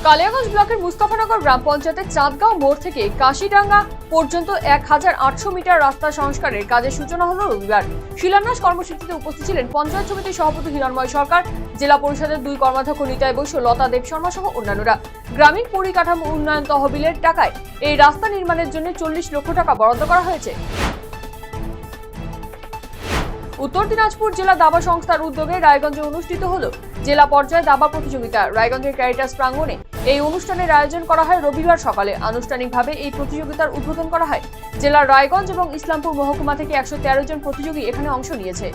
কালিয়াগঞ্জ ব্লকের মুস্তাফানগর গ্রাম পঞ্চায়েতের চাঁদগাঁও মোড় থেকে কাশিডাঙ্গা পর্যন্ত 1800 মিটার রাস্তা সংস্কারের কাজের সূচনা হলো রবিবার। শিলান্যাস কর্মসূচিতে উপস্থিত ছিলেন পঞ্চায়েত সমিতির সভাপতি হিরণময় সরকার, জেলা পরিষদের 2 কর্মাধ্যক্ষ নিতাই বৈশ্য, লতা দেব শর্মা সহ অন্যান্যরা। গ্রামীণ পরিকাঠামো উন্নয়ন তহবিলের টাকায় এই রাস্তা নির্মাণের জন্য 40 লক্ষ টাকা বরাদ্দ করা হয়েছে। উত্তর দিনাজপুর জেলা দাবা সংস্থার উদ্যোগে রায়গঞ্জে অনুষ্ঠিত হলো জেলা পর্যায়ে দাবা প্রতিযোগিতা। রায়গঞ্জের ক্যারিটাস প্রাঙ্গণে এই অনুষ্ঠানের আয়োজন করা হয় রবিবার সকালে। আনুষ্ঠানিকভাবে এই প্রতিযোগিতার উদ্বোধন করা হয়। জেলার রায়গঞ্জ এবং ইসলামপুর মহকুমা থেকে 113 জন প্রতিযোগী এখানে অংশ নিয়েছে।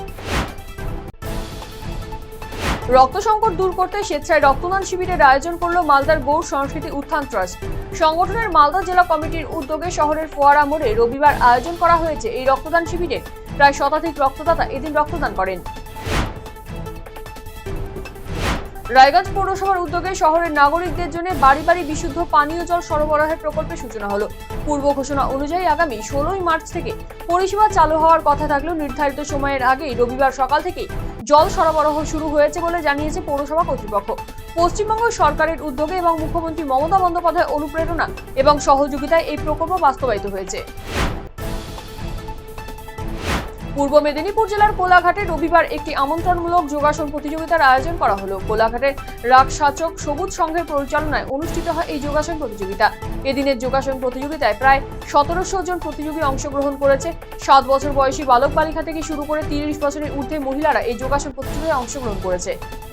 রক্ত সংকট দূর করতে স্বেচ্ছায় রক্তদান শিবিরের আয়োজন করল মালদার গৌড় সংস্কৃতি উত্থান ট্রাস্ট। সংগঠনের মালদা জেলা কমিটির উদ্যোগে শহরের ফোয়ারা মোড়ে রবিবার আয়োজন করা হয়েছে এই রক্তদান শিবিরের। প্রায় শতাধিক রক্তদাতা এদিন রক্তদান করেন। রায়গঞ্জ পৌরসভার উদ্যোগে শহরের নাগরিকদের জন্য বাড়ি বাড়ি বিশুদ্ধ পানীয় জল সরবরাহের প্রকল্পের সূচনা হলো। পূর্ব ঘোষণা অনুযায়ী আগামী 16 মার্চ থেকে পরিষেবা চালু হওয়ার কথা থাকলেও নির্ধারিত সময়ের আগেই রবিবার সকাল থেকে জল সরবরাহ শুরু হয়েছে বলে জানিয়েছে পৌরসভা কর্তৃপক্ষ। পশ্চিমবঙ্গ সরকারের উদ্যোগে এবং মুখ্যমন্ত্রী মমতা বন্দ্যোপাধ্যায়ের অনুপ্রেরণা এবং সহযোগিতায় এই প্রকল্প বাস্তবায়িত হয়েছে। পূর্ব মেদিনীপুর জেলার কোলাঘাটে রবিবার একটি আমন্ত্রণমূলক যোগাসন প্রতিযোগিতার আয়োজন করা হলো। কোলাঘাটের রাগসাচক সবুজ সংঘের পরিচালনায় অনুষ্ঠিত হয় এই যোগাসন প্রতিযোগিতা। এদিনের যোগাসন প্রতিযোগিতায় প্রায় 1700 জন প্রতিযোগী অংশগ্রহণ করেছে। 7 বছর বয়সী বালক বালিকা থেকে শুরু করে 30 বছরের ঊর্ধ্বে মহিলারা এই যোগাসন প্রতিযোগিতায় অংশগ্রহণ করেছে।